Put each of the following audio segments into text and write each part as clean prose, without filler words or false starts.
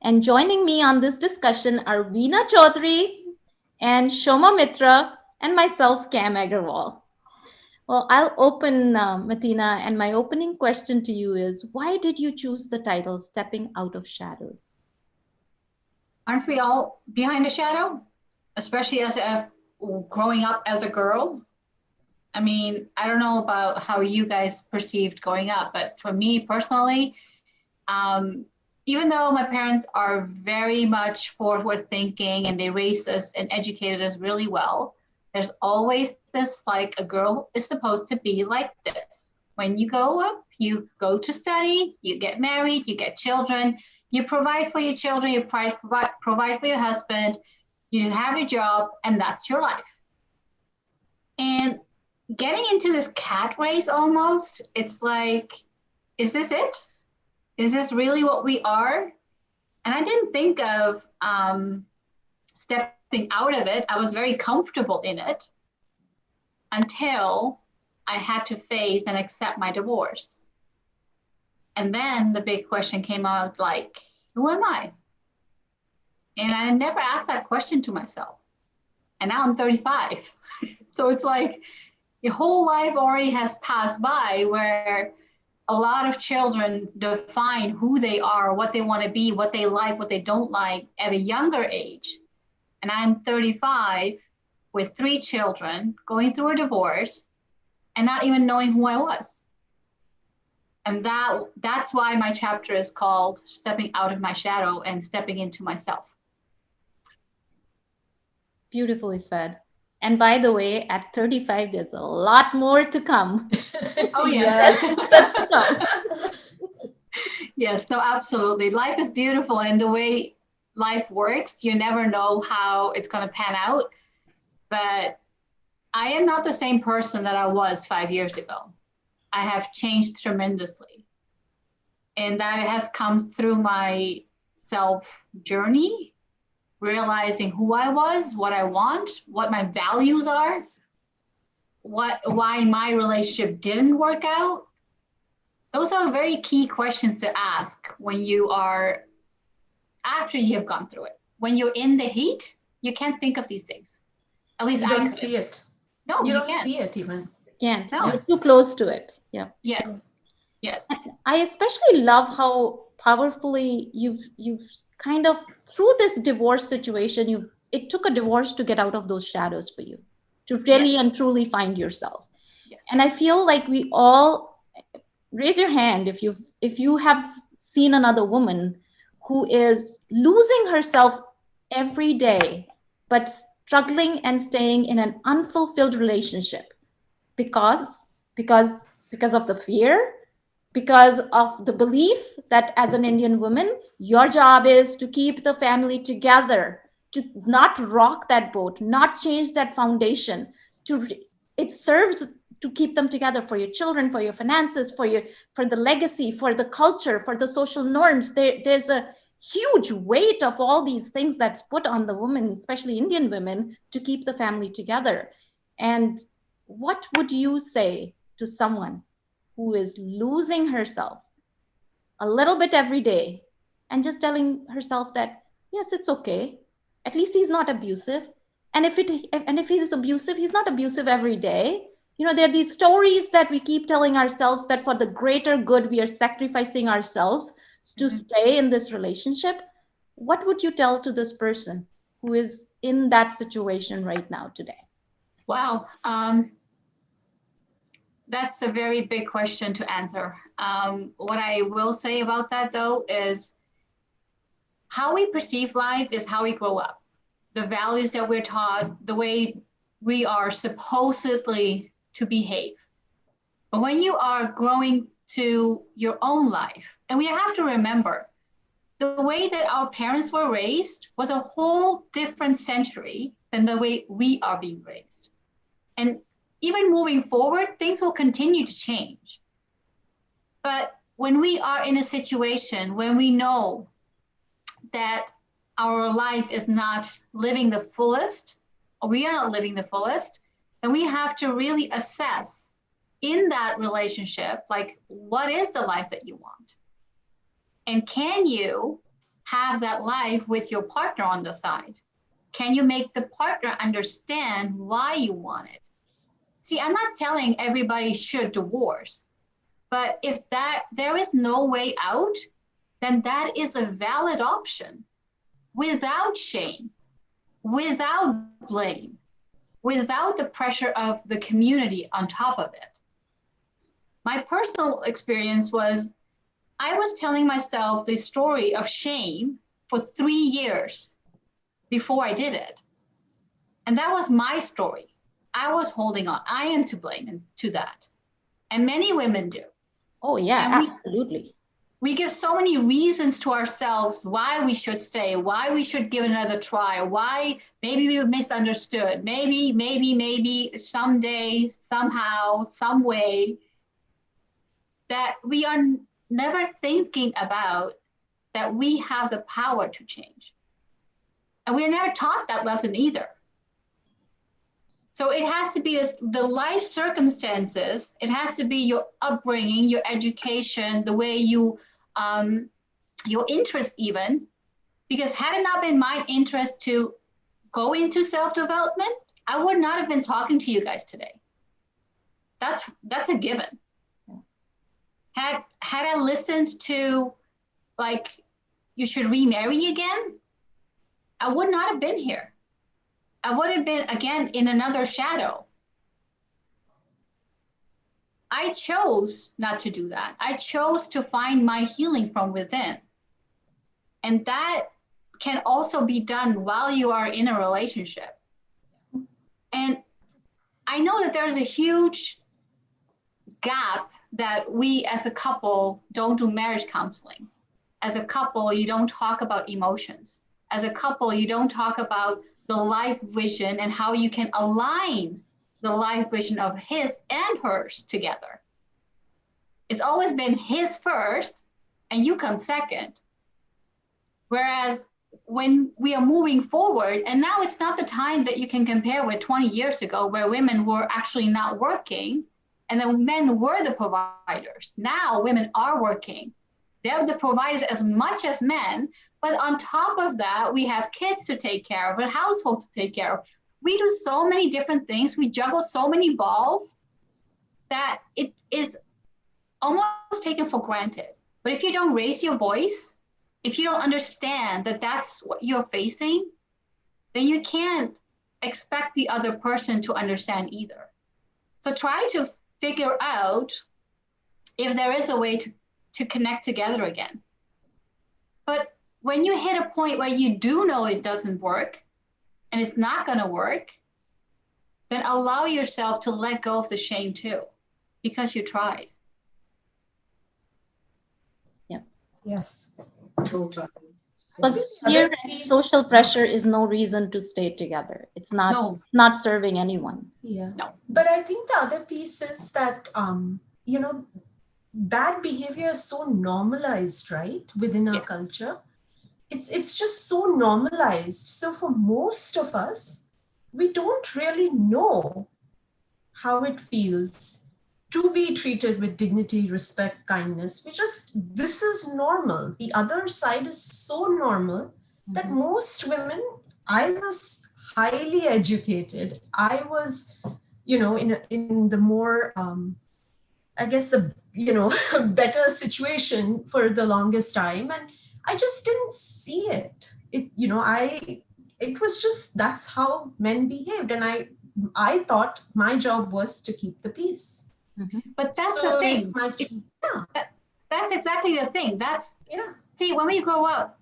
And joining me on this discussion are Veena Chaudhary and Shoma Mitra and myself, Cam Agarwal. Well, I'll open, Matina, and my opening question to you is, why did you choose the title Stepping Out of Shadows? Aren't we all behind a shadow? Especially as if growing up as a girl. I mean, I don't know about how you guys perceived growing up, but for me personally, even though my parents are very much forward thinking and they raised us and educated us really well, there's always this like a girl is supposed to be like this. When you grow up, you go to study, you get married, you get children, you provide for your children, you provide for your husband, you have your job, and that's your life. And getting into this cat race almost, it's like, is this it? Is this really what we are? And I didn't think of stepping out of it. I was very comfortable in it until I had to face and accept my divorce. And then the big question came out like, who am I? And I never asked that question to myself. And now I'm 35. So it's like your whole life already has passed by where a lot of children define who they are, what they want to be, what they like, what they don't like at a younger age. And I'm 35 with 3 children, going through a divorce, and not even knowing who I was. And that's why my chapter is called Stepping Out of My Shadow and Stepping Into Myself. Beautifully said. And by the way, at 35, there's a lot more to come. Oh, yes. Yes, no, absolutely. Life is beautiful. And the way life works, you never know how it's going to pan out. But I am not the same person that I was 5 years ago. I have changed tremendously. And that has come through my self journey, realizing who I was, what I want, what my values are, why my relationship didn't work out. Those are very key questions to ask when you are, after you have gone through it. When you're in the heat, you can't think of these things. At least you don't see it. No, you don't can't see it even. Can't. No. You're too close to it. Yeah. Yes. I especially love how powerfully you've kind of, through this divorce situation, it took a divorce to get out of those shadows for you, to really and truly find yourself. Yes. And I feel like we all, raise your hand if you have seen another woman who is losing herself every day, but struggling and staying in an unfulfilled relationship because of the fear, because of the belief that as an Indian woman, your job is to keep the family together, to not rock that boat, not change that foundation. It serves to keep them together for your children, for your finances, for the legacy, for the culture, for the social norms. There's a huge weight of all these things that's put on the women, especially Indian women, to keep the family together. And what would you say to someone who is losing herself a little bit every day and just telling herself that, yes, it's okay. At least he's not abusive. And if he's abusive, he's not abusive every day. You know, there are these stories that we keep telling ourselves that for the greater good, we are sacrificing ourselves to stay in this relationship. What would you tell to this person who is in that situation right now today? Wow. That's a very big question to answer. What I will say about that, though, is how we perceive life is how we grow up. The values that we're taught, the way we are supposedly to behave. But when you are growing to your own life, and we have to remember, the way that our parents were raised was a whole different century than the way we are being raised. And even moving forward, things will continue to change. But when we are in a situation when we know that our life is not living the fullest, or we are not living the fullest, then we have to really assess in that relationship, like, what is the life that you want? And can you have that life with your partner on the side? Can you make the partner understand why you want it? See, I'm not telling everybody should divorce, but if there is no way out, then that is a valid option without shame, without blame, without the pressure of the community on top of it. My personal experience was I was telling myself the story of shame for 3 years before I did it. And that was my story. I was holding on. I am to blame to that. And many women do. Oh, yeah, And absolutely. we give so many reasons to ourselves why we should stay, why we should give another try, why maybe we were misunderstood, maybe someday, somehow, some way, that we are never thinking about that we have the power to change. And we're never taught that lesson either. So it has to be the life circumstances, it has to be your upbringing, your education, the way you, your interest even, because had it not been my interest to go into self-development, I would not have been talking to you guys today. That's a given. Had I listened to, like, you should remarry again, I would not have been here. I would have been, again, in another shadow. I chose not to do that. I chose to find my healing from within. And that can also be done while you are in a relationship. And I know that there's a huge gap that we as a couple don't do marriage counseling. As a couple, you don't talk about emotions. As a couple, you don't talk about the life vision and how you can align the life vision of his and hers together. It's always been his first and you come second. Whereas when we are moving forward, and now it's not the time that you can compare with 20 years ago where women were actually not working and the men were the providers. Now women are working. They're the providers as much as men, but on top of that, we have kids to take care of, a household to take care of. We do so many different things. We juggle so many balls that it is almost taken for granted. But if you don't raise your voice, if you don't understand that that's what you're facing, then you can't expect the other person to understand either. So try to figure out if there is a way to connect together again. But when you hit a point where you do know it doesn't work and it's not going to work, then allow yourself to let go of the shame too, because you tried. Yeah. Yes. Because fear and social pressure is no reason to stay together. It's not serving anyone. Yeah. No. But I think the other piece is that, bad behavior is so normalized, right, within our culture. It's just so normalized. So for most of us, we don't really know how it feels to be treated with dignity, respect, kindness. This is normal. The other side is so normal that most women, I was highly educated. I was, in the more, I guess better situation for the longest time. And I just didn't see it. It was just, that's how men behaved. And I thought my job was to keep the peace. But that's the thing. That's exactly the thing. See, when we grow up,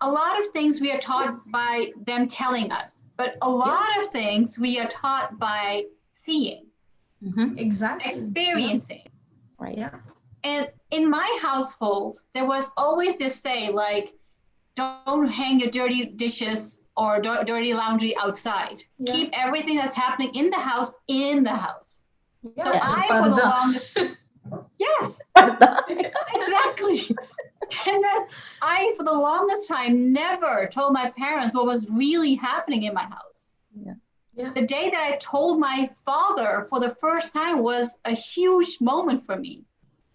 a lot of things we are taught by them telling us, but a lot of things we are taught by seeing, exactly, experiencing. Right. Yeah. And in my household, there was always this say, like, don't hang your dirty dishes or dirty laundry outside. Keep everything that's happening in the house in the house. So I, for the longest, yes, exactly. And then I, for the longest time, never told my parents what was really happening in my house. The day that I told my father for the first time was a huge moment for me.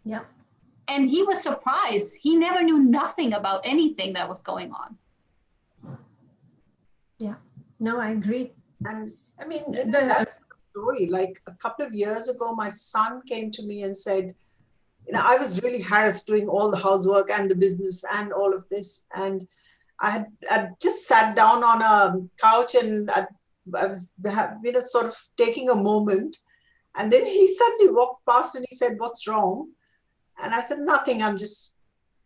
Yeah. And he was surprised. He never knew nothing about anything that was going on. Yeah, no, I agree. And I mean, that's the story. Like a couple of years ago, my son came to me and said, I was really harassed doing all the housework and the business and all of this. And I'd just sat down on a couch and I was, sort of taking a moment. And then he suddenly walked past and he said, "What's wrong?" And I said, "Nothing. I'm just,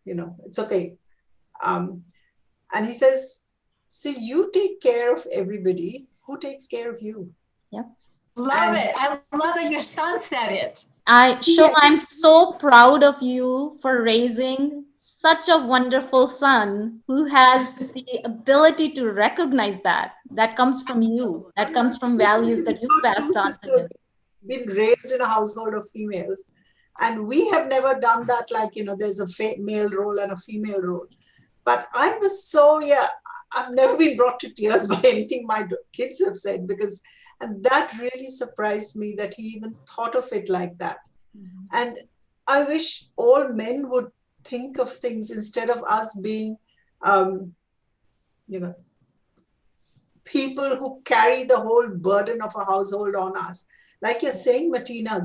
it's okay." And he says, "So you take care of everybody. Who takes care of you?" Yep. Love it. I love that your son said it. I'm so proud of you for raising such a wonderful son who has the ability to recognize that. That comes from you. That comes from values that you've Two passed on to sisters him. been raised in a household of females, and we have never done that. Like, there's a male role and a female role. But I was I've never been brought to tears by anything my kids have said, and that really surprised me that he even thought of it like that. Mm-hmm. And I wish all men would think of things instead of us being, people who carry the whole burden of a household on us. Like you're saying, Matina,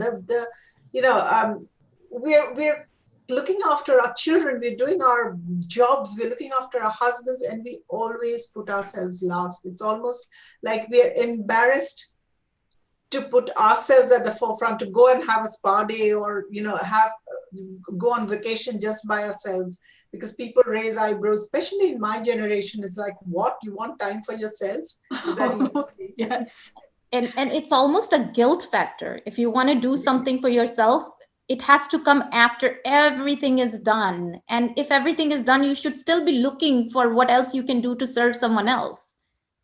we're looking after our children, we're doing our jobs, we're looking after our husbands, and we always put ourselves last. It's almost like we're embarrassed to put ourselves at the forefront, to go and have a spa day or, go on vacation just by ourselves, because people raise eyebrows, especially in my generation. It's like, what? You want time for yourself? Is that yes. And it's almost a guilt factor. If you want to do something for yourself, it has to come after everything is done. And if everything is done, you should still be looking for what else you can do to serve someone else.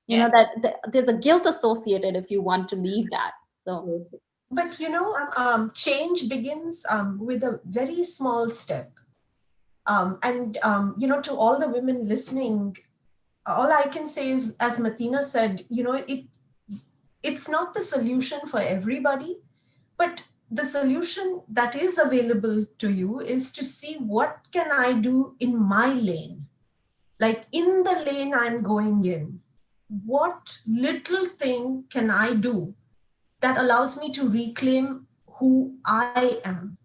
Yes. That there's a guilt associated if you want to leave that. So, but change begins with a very small step. And to all the women listening, all I can say is, as Matina said, it's not the solution for everybody, but the solution that is available to you is to see what can I do in my lane, like in the lane I'm going in. What little thing can I do that allows me to reclaim who I am?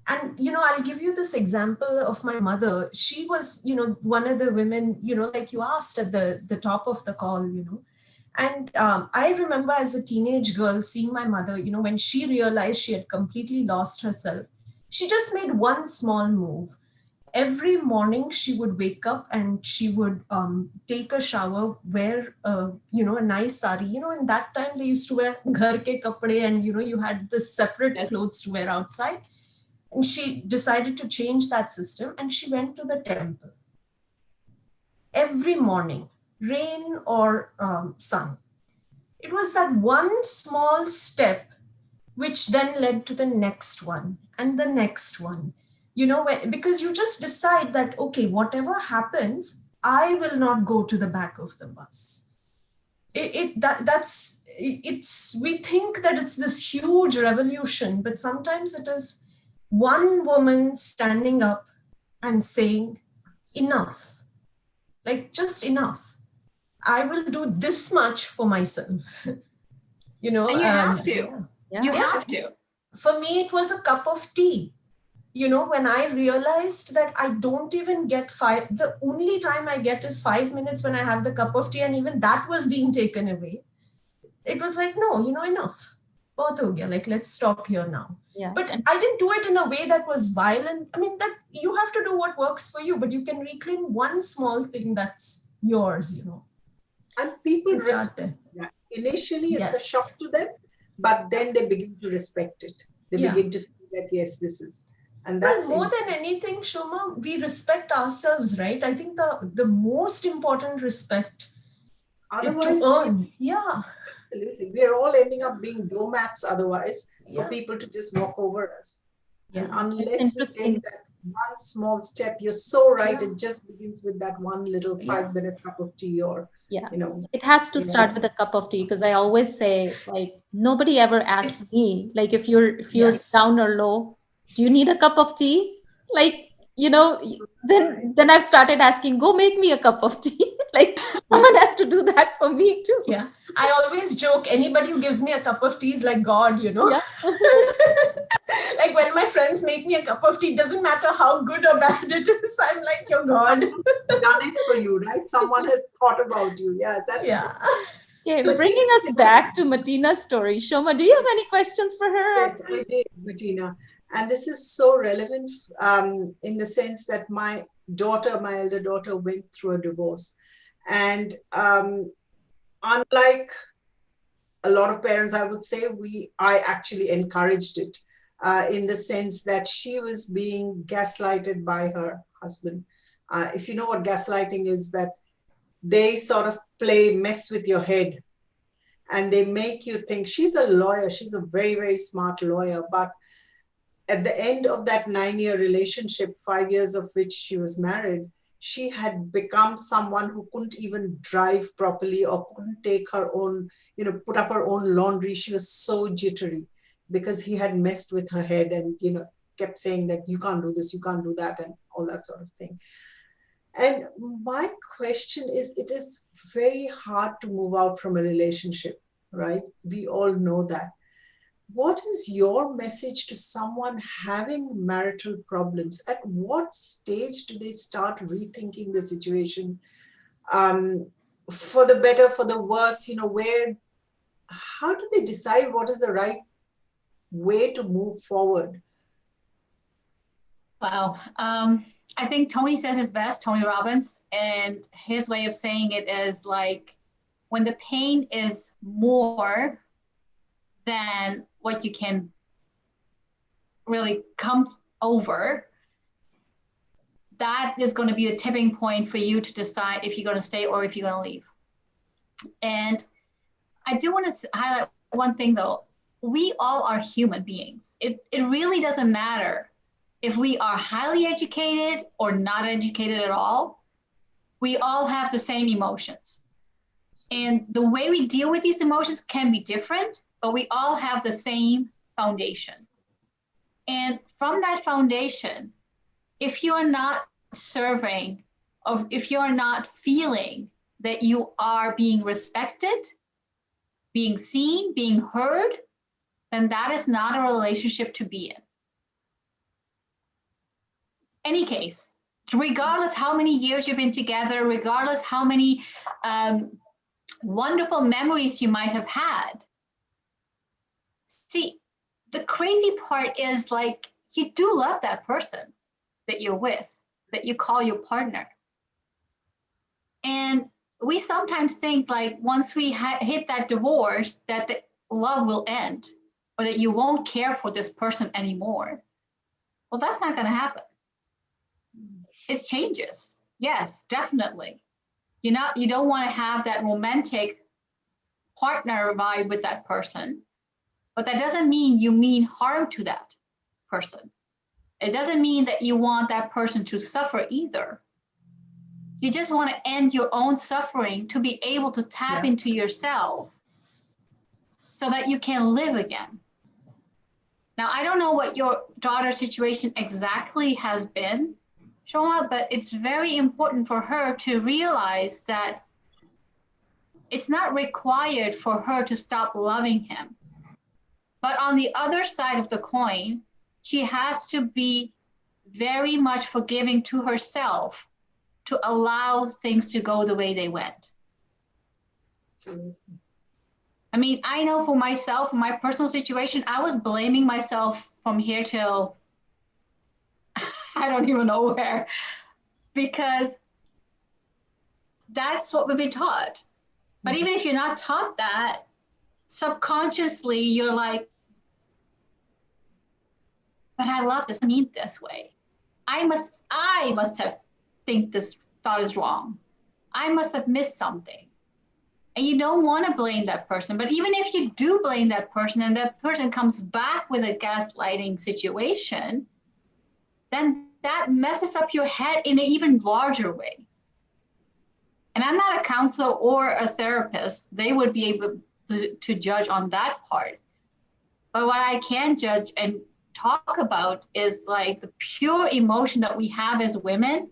And, I'll give you this example of my mother. She was, one of the women, like you asked at the top of the call, And I remember as a teenage girl seeing my mother, when she realized she had completely lost herself, she just made one small move. Every morning she would wake up and she would take a shower, wear a nice sari. In that time they used to wear ghar ke kapde, and you had the separate clothes to wear outside. And she decided to change that system, and she went to the temple every morning, rain or sun. It was that one small step which then led to the next one and the next one. Because you just decide that, okay, whatever happens, I will not go to the back of the bus. We think that it's this huge revolution, but sometimes it is one woman standing up and saying, enough, like just enough. I will do this much for myself. And you have to. Yeah. You have to. For me, it was a cup of tea. When I realized that I don't even get the only time I get is 5 minutes when I have the cup of tea, and even that was being taken away. It was like, no, enough. Like, let's stop here now. Yeah. But I didn't do it in a way that was violent. I mean, that you have to do what works for you, but you can reclaim one small thing that's yours, And people respect that. Initially, it's a shock to them, but then they begin to respect it. They begin to see that, yes, this is. And that's more than anything, Shoma, we respect ourselves, right? I think the most important respect otherwise, to earn. Yeah. Absolutely. We are all ending up being doormats otherwise for people to just walk over us. Yeah. And unless we take that one small step, you're so right. It just begins with that one little 5-minute cup of tea or, it has to start with a cup of tea, because I always say, like, nobody ever asks me, like, if you're down or low, do you need a cup of tea? like, you know, then I've started asking, go make me a cup of tea. Like someone has to do that for me too. Yeah. I always joke, anybody who gives me a cup of tea is like God, you know. Yeah. Like when my friends make me a cup of tea, doesn't matter how good or bad it is, I'm like, you're God. Done it for you, right? Someone has thought about you. Yeah, that's Yeah. just. Okay, But Tina, bringing us back to Matina's story. Shoma, do you have any questions for her? yes, I did, Matina. And this is so relevant in the sense that my daughter, my elder daughter, went through a divorce. And unlike a lot of parents, I would say, I actually encouraged it in the sense that she was being gaslighted by her husband. If you know what gaslighting is, that they sort of mess with your head, and they make you think. She's a lawyer. She's a very, very smart lawyer. But at the end of that 9-year relationship, 5 years of which she was married, she had become someone who couldn't even drive properly or couldn't take her own, put up her own laundry. She was so jittery because he had messed with her head and, kept saying that you can't do this, you can't do that, and all that sort of thing. And my question is, it is very hard to move out from a relationship, right? We all know that. What is your message to someone having marital problems? At what stage do they start rethinking the situation, for the better, for the worse? How do they decide what is the right way to move forward? Wow. I think Tony says it best, Tony Robbins, and his way of saying it is like when the pain is more than what you can really come over, that is going to be the tipping point for you to decide if you're going to stay or if you're going to leave. And I do want to highlight one thing though. We all are human beings. It really doesn't matter if we are highly educated or not educated at all. We all have the same emotions. And the way we deal with these emotions can be different, but we all have the same foundation. And from that foundation, if you are not serving, or if you are not feeling that you are being respected, being seen, being heard, then that is not a relationship to be in. Any case, regardless how many years you've been together, regardless how many wonderful memories you might have had. See, the crazy part is like you do love that person that you're with, that you call your partner. And we sometimes think like once we hit that divorce, that the love will end or that you won't care for this person anymore. Well, that's not going to happen. It changes. Yes, definitely. You don't want to have that romantic partner vibe with that person, but that doesn't mean you mean harm to that person. It doesn't mean that you want that person to suffer either. You just want to end your own suffering to be able to tap into yourself so that you can live again. Now, I don't know what your daughter's situation exactly has been, Shoma, but it's very important for her to realize that it's not required for her to stop loving him. But on the other side of the coin, she has to be very much forgiving to herself to allow things to go the way they went. I mean, I know for myself, my personal situation, I was blaming myself from here till I don't even know where, because that's what we've been taught. But even if you're not taught that, subconsciously you're like, but I love this, I mean this way. I must have think this thought is wrong. I must have missed something. And you don't want to blame that person. But even if you do blame that person and that person comes back with a gaslighting situation, then that messes up your head in an even larger way. And I'm not a counselor or a therapist. They would be able to judge on that part. But what I can judge and talk about is like the pure emotion that we have as women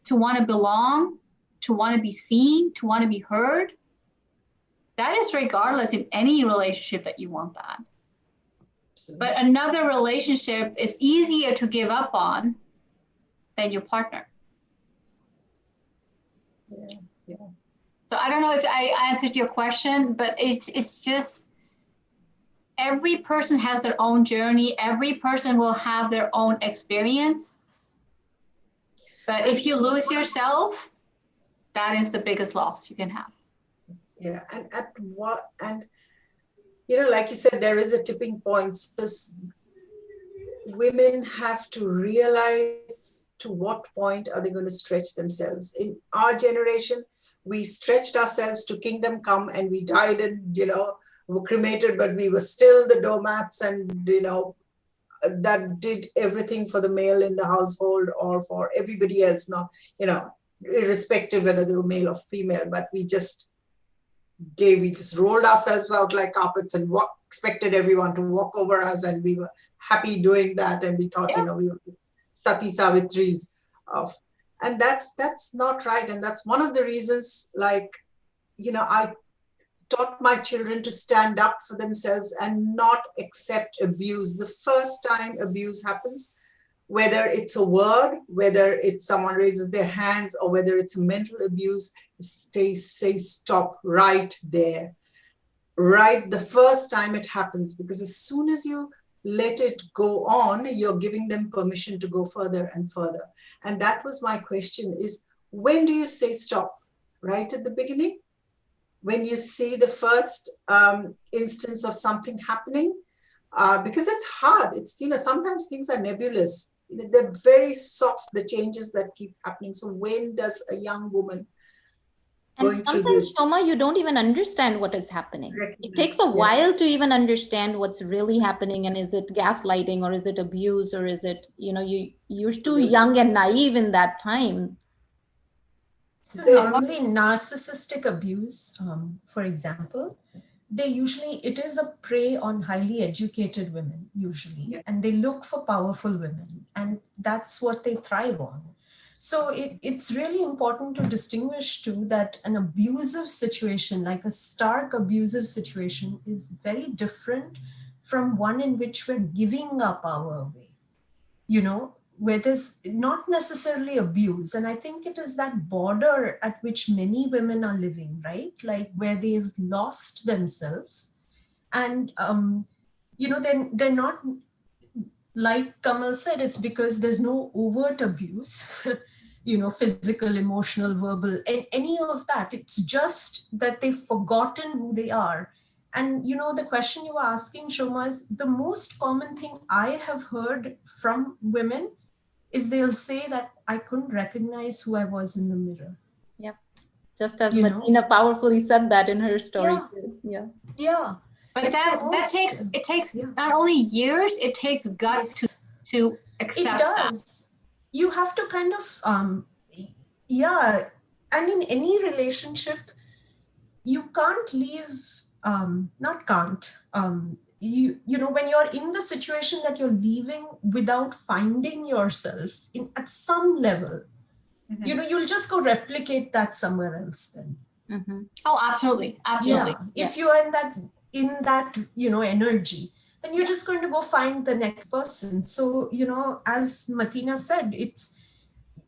to want to belong, to want to be seen, to want to be heard. That is regardless in any relationship that you want that. Absolutely. But another relationship is easier to give up on than your partner. Yeah, yeah. So I don't know if I answered your question, but it's just every person has their own journey. Every person will have their own experience. But if you lose yourself, that is the biggest loss you can have. Yeah, and at what, and you know, like you said, there is a tipping point. So women have to realize to what point are they going to stretch themselves. In our generation, we stretched ourselves to kingdom come, and we died and, you know, were cremated, but we were still the doormats, and, you know, that did everything for the male in the household or for everybody else, not, you know, irrespective whether they were male or female, but we just rolled ourselves out like carpets and expected everyone to walk over us, and we were happy doing that, and we thought, you know, we were Sati Savitris of, and that's not right. And that's one of the reasons, like, you know, I taught my children to stand up for themselves and not accept abuse. The first time abuse happens, whether it's a word, whether it's someone raises their hands, or whether it's a mental abuse, say stop right there, right the first time it happens, because as soon as you let it go on, you're giving them permission to go further and further. And that was my question, is when do you say stop? Right at the beginning? When you see the first instance of something happening? Because it's hard. It's, you know, sometimes things are nebulous. You know, they're very soft, the changes that keep happening. So when does a young woman going through sometimes, this, Shoma, you don't even understand what is happening. It takes a yeah, while to even understand what's really happening, and is it gaslighting, or is it abuse, or is it, you know, you're too absolutely. young and naive in that time. So So- normally narcissistic abuse, for example, it is a prey on highly educated women usually, Yeah. and they look for powerful women, and that's what they thrive on. So it's really important to distinguish too that an abusive situation, like a stark abusive situation, is very different from one in which we're giving our power away, you know, where there's not necessarily abuse. And I think it is that border at which many women are living, right? Like where they've lost themselves. And, you know, they're not, like Kamal said, it's because there's no overt abuse, you know, physical, emotional, verbal, and any of that. It's just that they've forgotten who they are. And, you know, the question you were asking, Shoma, is the most common thing I have heard from women is they'll say that I couldn't recognize who I was in the mirror. Yep. Just as You know? Matina powerfully said that in her story Yeah. too. Yeah. Yeah. But It's the that most, takes yeah. not only years, it takes guts It's, to accept it that. does. You have to kind of, yeah. And in any relationship, you can't leave, not can't, you know, when you're in the situation that you're leaving without finding yourself at some level, Mhm. you know, you'll just go replicate that somewhere else then. Mm-hmm. Oh, absolutely, absolutely. Yeah. If you are in that, you know, energy, then you're just going to go find the next person. So, you know, as Matina said,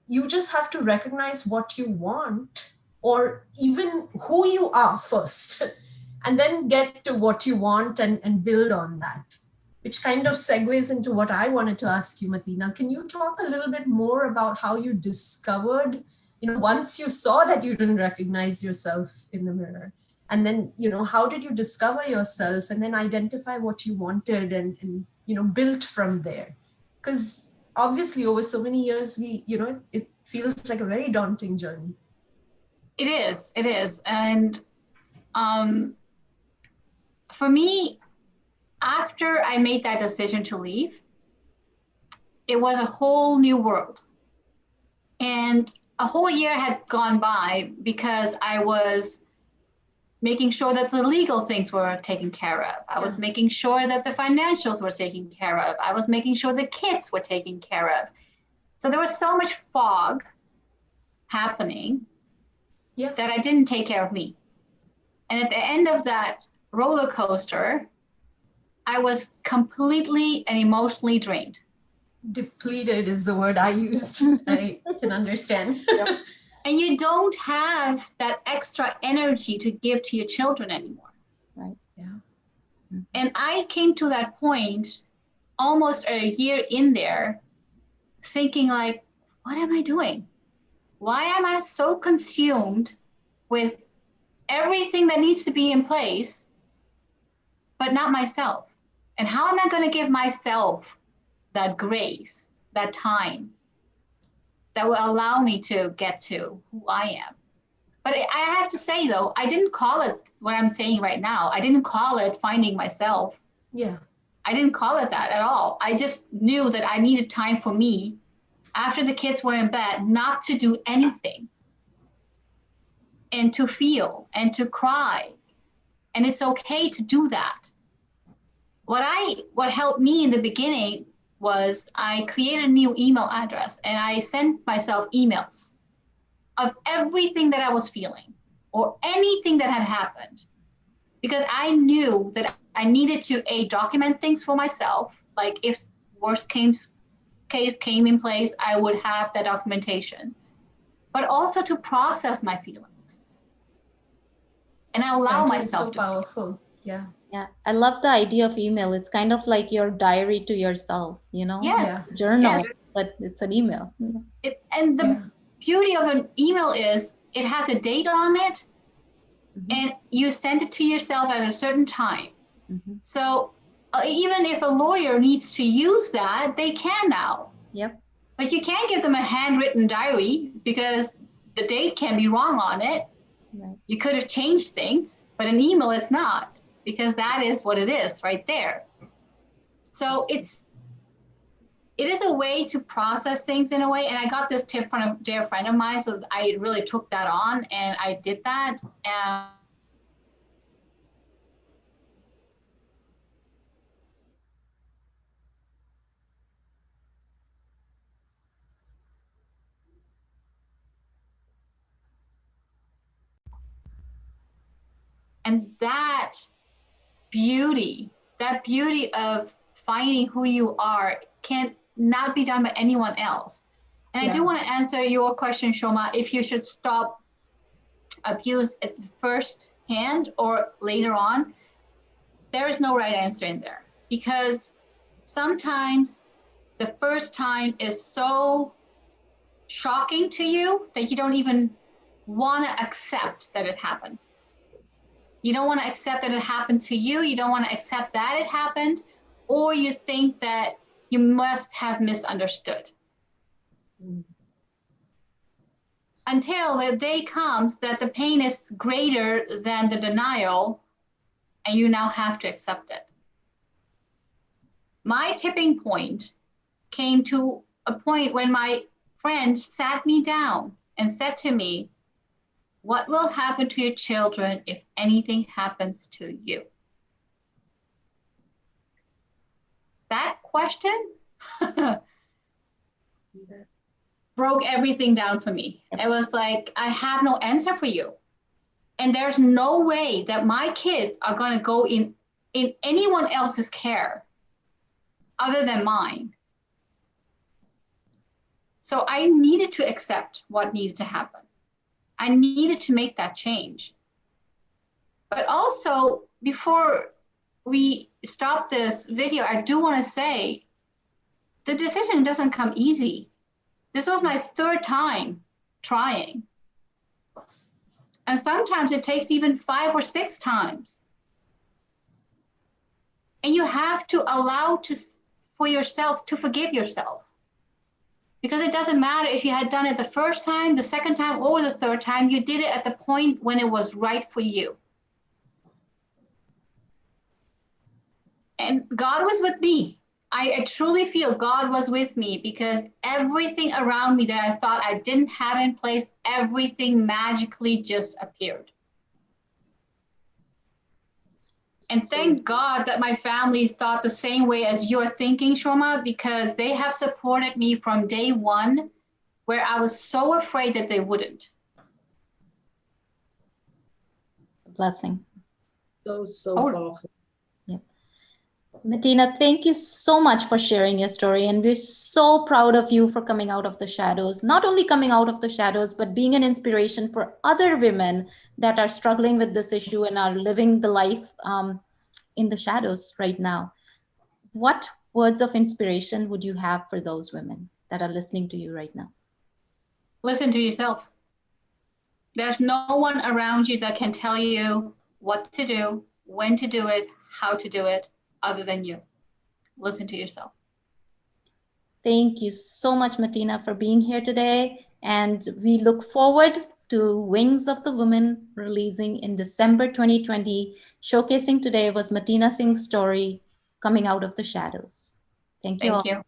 you just have to recognize what you want, or even who you are first, and then get to what you want and build on that, which kind of segues into what I wanted to ask you, Matina. Can you talk a little bit more about how you discovered, you know, once you saw that you didn't recognize yourself in the mirror, and then, you know, how did you discover yourself and then identify what you wanted and you know, built from there? Because obviously over so many years, you know, it feels like a very daunting journey. It is. And for me, after I made that decision to leave, it was a whole new world. And a whole year had gone by because I was making sure that the legal things were taken care of. I was making sure that the financials were taken care of. I was making sure the kids were taken care of. So there was so much fog happening that I didn't take care of me. And at the end of that roller coaster, I was completely and emotionally drained. Depleted is the word I used. I can understand. And you don't have that extra energy to give to your children anymore. Right. Yeah. And I came to that point almost a year in there thinking like, what am I doing? Why am I so consumed with everything that needs to be in place, but not myself? And how am I going to give myself that grace, that time that will allow me to get to who I am? But I have to say, though, I didn't call it what I'm saying right now. I didn't call it finding myself. Yeah. I didn't call it that at all. I just knew that I needed time for me after the kids were in bed, not to do anything and to feel and to cry. And it's okay to do that. What helped me in the beginning was I created a new email address and I sent myself emails of everything that I was feeling or anything that had happened, because I knew that I needed to document things for myself. Like if worst case came in place, I would have that documentation, but also to process my feelings and allow That is myself so to powerful. Yeah. Yeah, I love the idea of email. It's kind of like your diary to yourself, you know? Yes, Journal, yes. but it's an email. And the beauty of an email is it has a date on it, and you send it to yourself at a certain time. So even if a lawyer needs to use that, they can now. Yep. But you can't give them a handwritten diary because the date can be wrong on it. Right. You could have changed things, but an email it's not, because that is what it is right there. So it is a way to process things in a way. And I got this tip from a dear friend of mine, so I really took that on and I did that. And that beauty of finding who you are can not be done by anyone else. And I do want to answer your question, Shoma, if you should stop abuse at the first hand or later on. There is no right answer in there, because sometimes the first time is so shocking to you that you don't even want to accept that it happened. You don't want to accept that it happened to you. You don't want to accept that it happened, or you think that you must have misunderstood. Until the day comes that the pain is greater than the denial, and you now have to accept it. My tipping point came to a point when my friend sat me down and said to me, "What will happen to your children if anything happens to you?" That question broke everything down for me. It was like, I have no answer for you. And there's no way that my kids are going to go in anyone else's care other than mine. So I needed to accept what needed to happen. I needed to make that change. But also, before we stop this video, I do want to say the decision doesn't come easy. This was my third time trying. And sometimes it takes even 5 or 6 times. And you have to allow for yourself to forgive yourself. Because it doesn't matter if you had done it the first time, the second time, or the third time, you did it at the point when it was right for you. And God was with me. I truly feel God was with me, because everything around me that I thought I didn't have in place, everything magically just appeared. And thank God that my family thought the same way as you're thinking, Shoma, because they have supported me from day one, where I was so afraid that they wouldn't. Blessing. So powerful. Yeah. Matina, thank you so much for sharing your story. And we're so proud of you for coming out of the shadows. Not only coming out of the shadows, but being an inspiration for other women that are struggling with this issue and are living the life in the shadows right now. What words of inspiration would you have for those women that are listening to you right now? Listen to yourself. There's no one around you that can tell you what to do, when to do it, how to do it, other than you. Listen to yourself. Thank you so much, Matina, for being here today. And we look forward to Wings of the Woman releasing in December 2020. Showcasing today was Matina Singh's story, Coming Out of the Shadows. Thank you all. Thank you.